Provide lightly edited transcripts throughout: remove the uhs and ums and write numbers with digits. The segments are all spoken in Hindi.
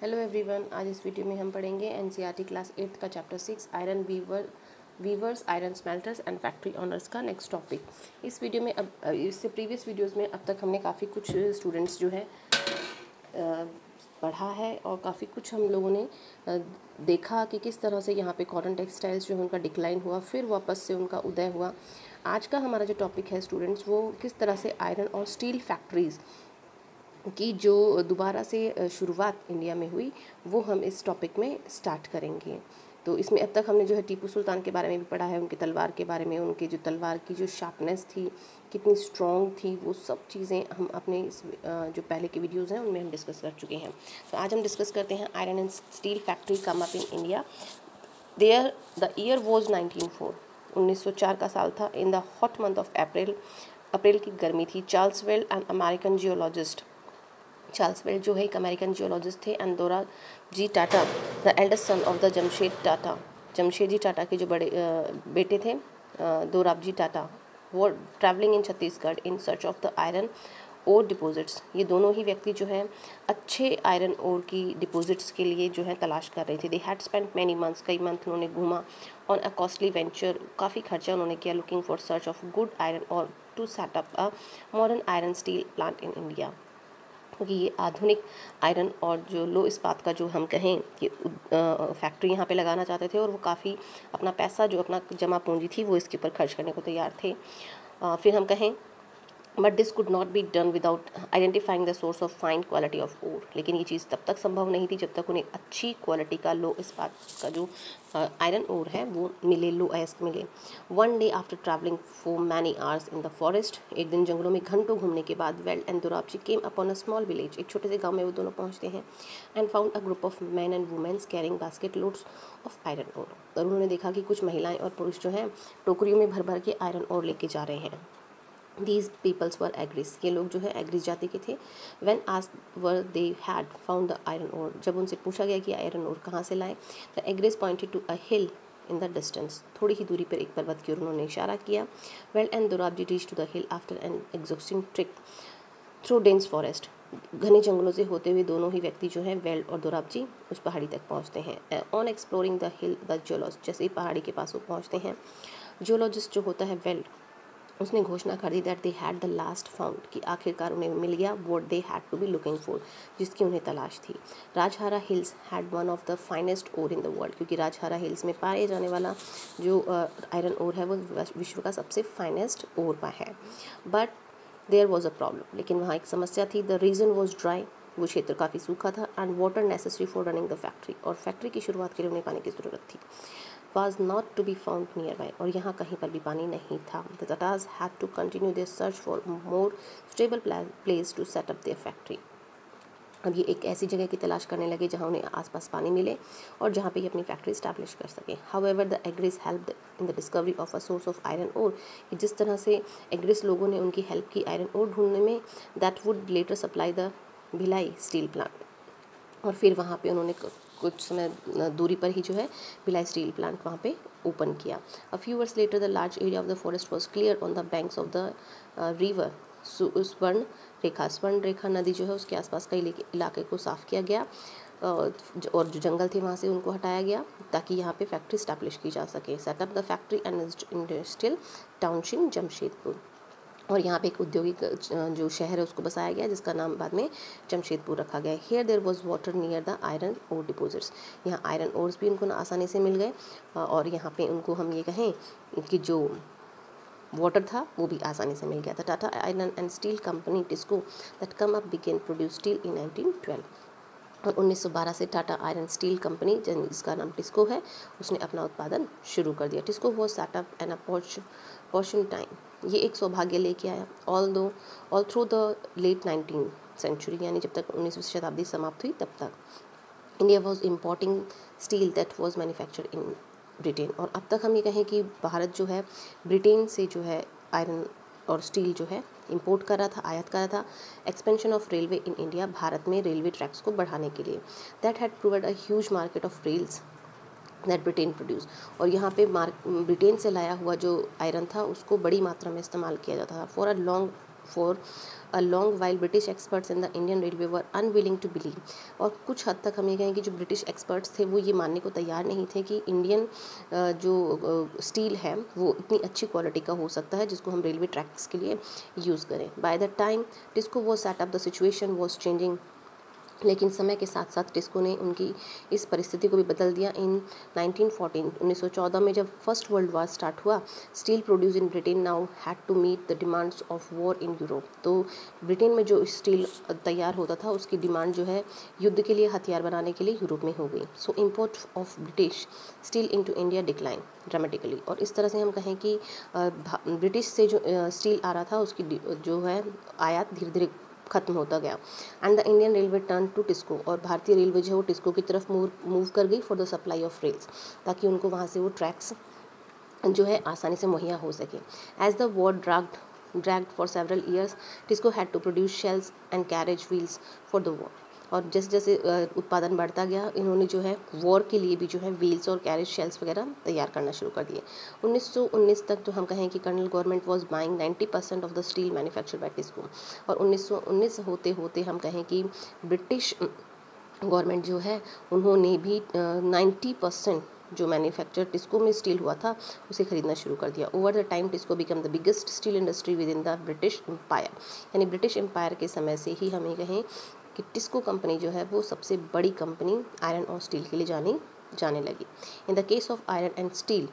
हेलो एवरीवन, आज इस वीडियो में हम पढ़ेंगे एनसीईआरटी क्लास 8 का chapter 6 iron weavers, iron smelters and factory owners का नेक्स्ट टॉपिक। इस वीडियो में अब इससे प्रीवियस वीडियोस में अब तक हमने काफ़ी कुछ स्टूडेंट्स जो है पढ़ा है और काफ़ी कुछ हम लोगों ने देखा कि किस तरह से यहाँ पे कॉटन टेक्सटाइल्स जो है उनका डिक्लाइन हुआ, फिर वापस से उनका उदय हुआ। आज का हमारा जो टॉपिक है स्टूडेंट्स, वो किस तरह से आयरन और स्टील फैक्ट्रीज़ की जो दोबारा से शुरुआत इंडिया में हुई वो हम इस टॉपिक में स्टार्ट करेंगे। तो इसमें अब तक हमने जो है टीपू सुल्तान के बारे में भी पढ़ा है, उनकी तलवार के बारे में, उनके जो तलवार की जो शार्पनेस थी, कितनी स्ट्रॉन्ग थी, वो सब चीज़ें हम अपने जो पहले के वीडियोज़ हैं उनमें हम डिस्कस कर चुके हैं। तो आज हम डिस्कस करते हैं iron and steel factory come up in India. The year was 1904, 1904 का साल था। In the hot month of April की गर्मी थी। Charles Weld an American geologist, Charles Weld जो है एक अमेरिकन जियोलॉजिस्ट थे, and Dorabji Tata the eldest son of the Jamsetji Tata के जो बड़े बेटे थे दोराबजी टाटा, वो travelling in Chhattisgarh in search of the iron ore deposits. ये दोनों ही व्यक्ति जो है अच्छे आयरन ओर की डिपॉजिट्स के लिए जो है तलाश कर रहे थे। They had spent many months, कई मंथ उन्होंने घूमा ऑन अ कॉस्टली वेंचर, काफ़ी खर्चा उन्होंने किया, looking for search of good iron और to set up a modern iron steel plant in India. क्योंकि ये आधुनिक आयरन और जो लो इस्पात का जो हम कहें कि फैक्ट्री यहाँ पे लगाना चाहते थे, और वो काफ़ी अपना पैसा जो अपना जमा पूंजी थी वो इसके ऊपर खर्च करने को तैयार थे। फिर हम कहें but this could not be done without identifying the source of fine quality of ore. लेकिन ये चीज़ तब तक संभव नहीं थी जब तक उन्हें अच्छी क्वालिटी का लो इस्पात का जो आयरन ओर है वो मिले, लो अयस्क मिले। One day after travelling for many hours in the forest, एक दिन जंगलों में घंटों घूमने के बाद Weld and Dorabji came upon a small village, एक छोटे से गांव में वो दोनों पहुंचते हैं, and found a group of man and womens carrying basket loads of iron ore. और उन्होंने देखा कि कुछ महिलाएं और पुरुष जो हैं टोकरियों में भर भर के आयरन ओर लेके जा रहे हैं। These peoples were agris, ये लोग जो है एग्रीज जाति के थे। When asked where they had found the iron ore, जब उनसे पूछा गया कि आयरन ओर कहाँ से लाए, the agris pointed to a hill in the distance, थोड़ी ही दूरी पर एक पर्वत की ओर उन्होंने इशारा किया। Well and Dorabji reached to the hill after an exhausting trek through dense forest, घने जंगलों से होते हुए दोनों ही व्यक्ति जो है वेल्ड और दोराबजी उस पहाड़ी तक पहुँचते हैं। On exploring the hill the geologist, जैसे ही पहाड़ी के पास वो पहुँचते हैं, जियोलॉजिस्ट जो होता है वेल्ड, उसने घोषणा कर दी that they had the last found, कि आखिरकार उन्हें मिल गया what they had to be looking for, जिसकी उन्हें तलाश थी। Rajhara hills had one of the finest ore in the world, क्योंकि राजहारा हिल्स में पाए जाने वाला जो आयरन ओर है वो विश्व का सबसे फाइनेस्ट ओर पर है। But there was a problem, लेकिन वहाँ एक समस्या थी। द रीजन वॉज ड्राई, वो क्षेत्र काफ़ी सूखा था, and water necessary for running the factory, और फैक्ट्री की शुरुआत के लिए उन्हें पानी की ज़रूरत थी। was not to be found nearby, और यहाँ कहीं पर भी पानी नहीं था। The Tatars had to continue their search for more stable place to set up their factory. अब ये एक ऐसी जगह की तलाश करने लगे जहाँ उन्हें आसपास पानी मिले और जहाँ पे ये अपनी फैक्ट्री स्टैब्लिश कर सकें। However, the Agris helped in the discovery of a source of iron ore, कि जिस तरह से एग्रिस लोगों ने उनकी हेल्प की आयरन ओर ढूंढने में, that would later supply the Bhilai steel plant, और फिर वहाँ पे उन्होंने कुछ समय दूरी पर ही जो है भिलाई स्टील प्लांट वहाँ पे ओपन किया। A few years later the large area of the forest was clear on the banks of the river स्वर्ण रेखा नदी जो है उसके आसपास कई इलाके को साफ़ किया गया, और जो जंगल थे वहाँ से उनको हटाया गया ताकि यहाँ पे फैक्ट्री स्टैब्लिश की जा सके। Setup the factory and industrial township Jamshedpur, और यहाँ पे एक औद्योगिक जो शहर है उसको बसाया गया, जिसका नाम बाद में जमशेदपुर रखा गया। Here there was water near the iron ore deposits, यहाँ आयरन ओर्स भी उनको आसानी से मिल गए, और यहाँ पे उनको हम ये कहें कि जो वाटर था वो भी आसानी से मिल गया था। Tata iron and steel company TISCO that come up began produce steel in 1912, और 1912 से टाटा आयरन स्टील कंपनी जिसका नाम टिस्को है उसने अपना उत्पादन शुरू कर दिया। TISCO was set up an opportune time, ये एक सौभाग्य लेके आया। All through the late 19th century, यानी जब तक 19वीं शताब्दी समाप्त हुई तब तक, India was importing steel that was manufactured in Britain, और अब तक हम ये कहें कि भारत जो है ब्रिटेन से जो है आयरन और स्टील जो है इंपोर्ट कर रहा था, आयात कर रहा था। Expansion of railway in India, Bharat में रेलवे ट्रैक्स को बढ़ाने के लिए। That had proved a huge market of rails that Britain produce, और यहाँ पे ब्रिटेन से लाया हुआ जो आयरन था उसको बड़ी मात्रा में इस्तेमाल किया जाता था। For a long for a long while British experts in the Indian Railway were unwilling to believe। और कुछ हद तक हम ये कहें कि जो ब्रिटिश एक्सपर्ट्स थे वो ये मानने को तैयार नहीं थे कि इंडियन जो स्टील है वो इतनी अच्छी क्वालिटी का हो सकता है जिसको हम रेलवे ट्रैक्स के लिए यूज़ करें। By the time TISCO was set up the situation was changing, लेकिन समय के साथ साथ टिस्को ने उनकी इस परिस्थिति को भी बदल दिया। इन 1914 में जब फर्स्ट वर्ल्ड वार स्टार्ट हुआ, steel produce in Britain now had to meet the demands of war in Europe. तो ब्रिटेन में जो स्टील तैयार होता था उसकी डिमांड जो है युद्ध के लिए हथियार बनाने के लिए यूरोप में हो गई। सो import of British steel into India decline dramatically. और इस तरह से हम कहें कि ब्रिटिश से जो स्टील आ रहा था उसकी जो है आयात धीरे धीरे खत्म होता गया। And the Indian railway turn to TISCO, और भारतीय रेलवे जो है वो टिस्को की तरफ मूव कर गई for the supply of rails, ताकि उनको वहाँ से वो ट्रैक्स जो है आसानी से मुहैया हो सके। As the war dragged for several years TISCO had to produce shells and carriage wheels for the war. और जैसे जैसे उत्पादन बढ़ता गया, इन्होंने जो है वॉर के लिए भी जो है व्हील्स और कैरेज शेल्स वगैरह तैयार करना शुरू कर दिए। 1919 तक जो हम कहें कि colonial government was buying 90% of the steel manufactured by TISCO. और 1919 होते होते हम कहें कि ब्रिटिश गवर्नमेंट जो है उन्होंने भी 90% जो मैन्युफैक्चर टिस्को में स्टील हुआ था उसे खरीदना शुरू कर दिया। Over the time TISCO became the biggest steel industry within the British Empire. यानी ब्रिटिश एम्पायर के समय से ही हमें कहें कि टिस्को कंपनी जो है वो सबसे बड़ी कंपनी आयरन और स्टील के लिए जाने लगी। In the case of iron and steel,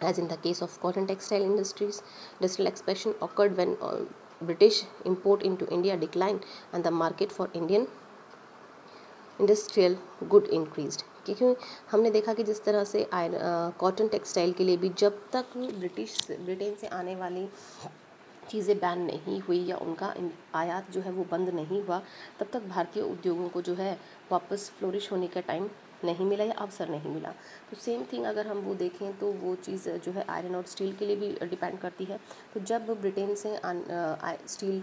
as in the case of cotton textile industries, industrial expansion occurred when British import into India declined and the market for Indian industrial good increased. क्योंकि हमने देखा कि जिस तरह से कॉटन टेक्सटाइल के लिए भी जब तक ब्रिटेन से आने वाली चीज़ें बैन नहीं हुई या उनका आयात जो है वो बंद नहीं हुआ, तब तक भारतीय उद्योगों को जो है वापस फ्लोरिश होने का टाइम नहीं मिला या अवसर नहीं मिला। तो सेम थिंग अगर हम वो देखें तो वो चीज़ जो है आयरन और स्टील के लिए भी डिपेंड करती है। तो जब ब्रिटेन से स्टील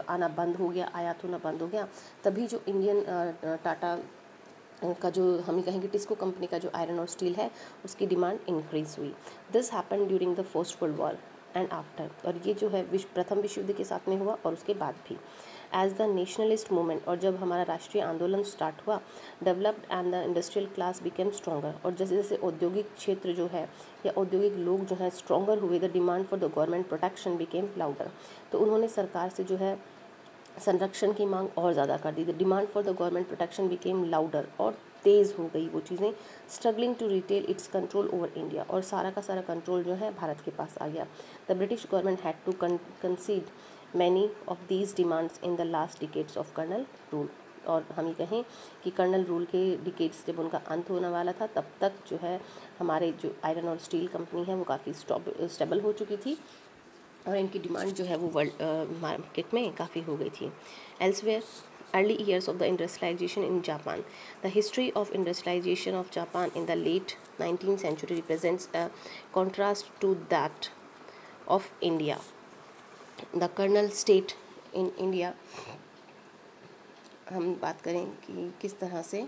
आना बंद हो गया, आयात होना बंद हो गया, तभी जो इंडियन टाटा का जो हम कहेंगे टिस्को कंपनी का जो आयरन और स्टील है उसकी डिमांड इंक्रीज़ हुई। This happen during the first world war and after. और ये जो है प्रथम विश्व युद्ध के साथ में हुआ और उसके बाद भी। एज द नेशनलिस्ट मूवमेंट, और जब हमारा राष्ट्रीय आंदोलन स्टार्ट हुआ, developed and the industrial class became stronger. और जैसे जैसे औद्योगिक क्षेत्र जो है या औद्योगिक लोग जो हैं स्ट्रॉन्गर हुए, the demand for the government protection became louder. तो उन्होंने सरकार से जो है संरक्षण की मांग और ज़्यादा कर दी। The demand for the government protection became louder, और तेज़ हो गई वो चीज़ें। Struggling to retail its control over India, और सारा का सारा कंट्रोल जो है भारत के पास आ गया। The British government had to concede many of these demands in the last decades of colonial rule. और हम ये कहें कि कर्नल रूल के डिकेड्स जब उनका अंत होने वाला था, तब तक जो है हमारे जो आयरन और स्टील कंपनी है वो काफ़ी स्टेबल हो चुकी थी और इनकी डिमांड जो है वो वर्ल्ड मार्केट में काफ़ी हो गई थी। Elsewhere, early years of the industrialization in Japan. The history of industrialization of Japan in the late 19th century represents a contrast to that of India. The kernel state in India, हम बात करें कि किस तरह से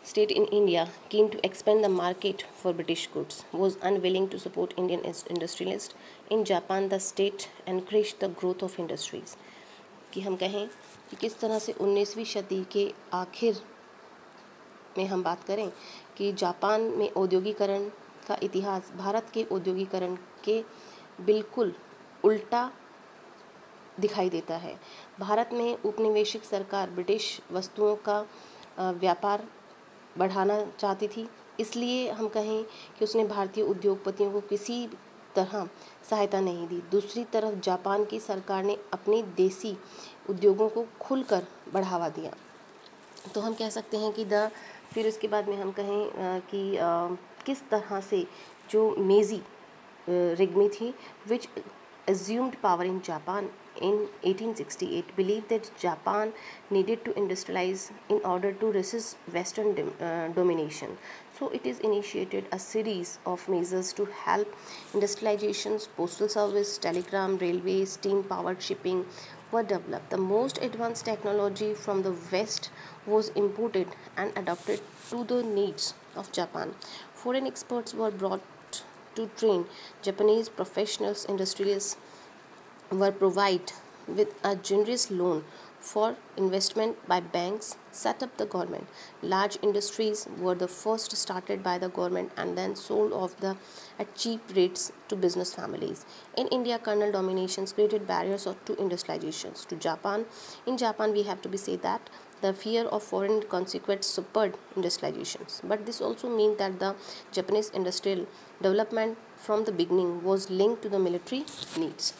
state in India, keen to expand the market for British goods, was unwilling to support Indian industrialists. In Japan, the state encouraged the growth of industries. कि हम कहें कि किस तरह से 19वीं शताब्दी के आखिर में हम बात करें कि जापान में औद्योगिकरण का इतिहास भारत के औद्योगिकरण के बिल्कुल उल्टा दिखाई देता है। भारत में उपनिवेशिक सरकार ब्रिटिश वस्तुओं का व्यापार बढ़ाना चाहती थी, इसलिए हम कहें कि उसने भारतीय उद्योगपतियों को किसी तरह सहायता नहीं दी। दूसरी तरफ जापान की सरकार ने अपने देसी उद्योगों को खुलकर बढ़ावा दिया। तो हम कह सकते हैं कि फिर उसके बाद में हम कहें कि किस तरह से जो मेजी रिग्मी थी विच assumed power in Japan in 1868, believed that Japan needed to industrialize in order to resist Western domination. So it is initiated a series of measures to help industrializations. Postal service, telegram, railway, steam-powered shipping were developed. The most advanced technology from the West was imported and adapted to the needs of Japan. Foreign experts were brought to train Japanese professionals, industrialists were provided with a generous loan for investment by banks set up the government. Large industries were the first started by the government and then sold off at cheap rates to business families. In India, colonial dominations created barriers to industrializations. In Japan, we have to be say that the fear of foreign consequence spurred industrializations. But this also means that the Japanese industrial development from the beginning was linked to the military needs.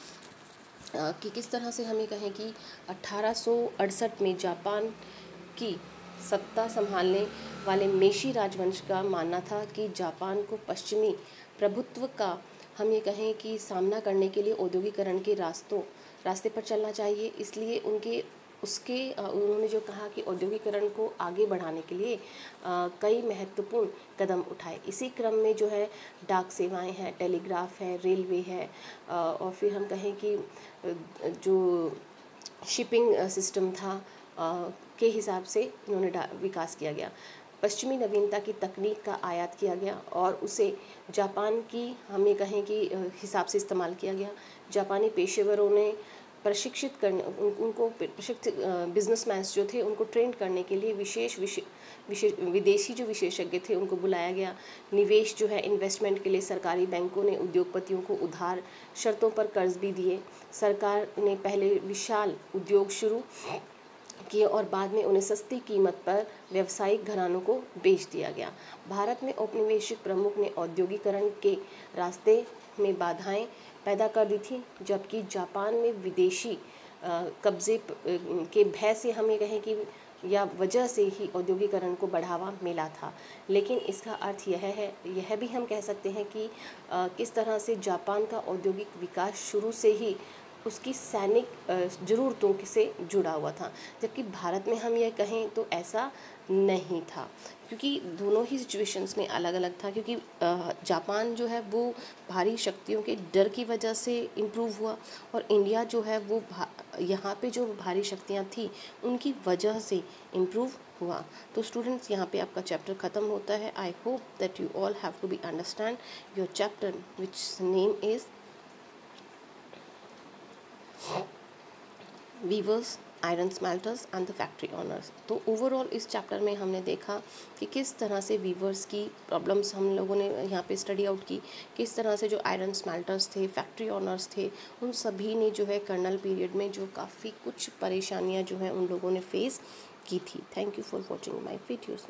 कि किस तरह से हम ये कहें कि 1868 में जापान की सत्ता संभालने वाले मेशी राजवंश का मानना था कि जापान को पश्चिमी प्रभुत्व का हम ये कहें कि सामना करने के लिए औद्योगिकरण के रास्ते पर चलना चाहिए। इसलिए उन्होंने जो कहा कि औद्योगिकरण को आगे बढ़ाने के लिए कई महत्वपूर्ण कदम उठाए। इसी क्रम में जो है डाक सेवाएं हैं, टेलीग्राफ है, रेलवे है, और फिर हम कहें कि जो शिपिंग सिस्टम था के हिसाब से इन्होंने विकास किया गया। पश्चिमी नवीनता की तकनीक का आयात किया गया और उसे जापान की हम ये कहें कि हिसाब से इस्तेमाल किया गया। जापानी पेशेवरों ने प्रशिक्षित करने उनको प्रशिक्षित बिजनेसमैन जो थे उनको ट्रेन करने के लिए विदेशी जो विशेषज्ञ थे उनको बुलाया गया। निवेश जो है इन्वेस्टमेंट के लिए सरकारी बैंकों ने उद्योगपतियों को उधार शर्तों पर कर्ज भी दिए। सरकार ने पहले विशाल उद्योग शुरू किए और बाद में उन्हें सस्ती कीमत पर व्यावसायिक घरानों को बेच दिया गया। भारत में औपनिवेशिक प्रमुख ने औद्योगिकरण के रास्ते में बाधाएं पैदा कर दी थी, जबकि जापान में विदेशी कब्जे के भय से हमें कहें कि या वजह से ही औद्योगिकरण को बढ़ावा मिला था। लेकिन इसका अर्थ यह भी हम कह सकते हैं कि किस तरह से जापान का औद्योगिक विकास शुरू से ही उसकी सैनिक ज़रूरतों से जुड़ा हुआ था, जबकि भारत में हम यह कहें तो ऐसा नहीं था, क्योंकि दोनों ही सिचुएशंस में अलग अलग था। क्योंकि जापान जो है वो भारी शक्तियों के डर की वजह से इम्प्रूव हुआ और इंडिया जो है वो यहाँ पे जो भारी शक्तियाँ थी उनकी वजह से इम्प्रूव हुआ। तो स्टूडेंट्स यहाँ पे आपका चैप्टर ख़त्म होता है। I hope that you all have to be understand your chapter which name is weavers, iron smelters and the factory owners. तो ओवरऑल इस चैप्टर में हमने देखा कि किस तरह से वीवर्स की प्रॉब्लम्स हम लोगों ने यहाँ पे स्टडी आउट की, किस तरह से जो आयरन स्मेल्टर्स थे, फैक्ट्री ऑनर्स थे, उन सभी ने जो है कर्नल पीरियड में जो काफ़ी कुछ परेशानियाँ जो हैं उन लोगों ने फेस की थी। Thank you for watching my videos.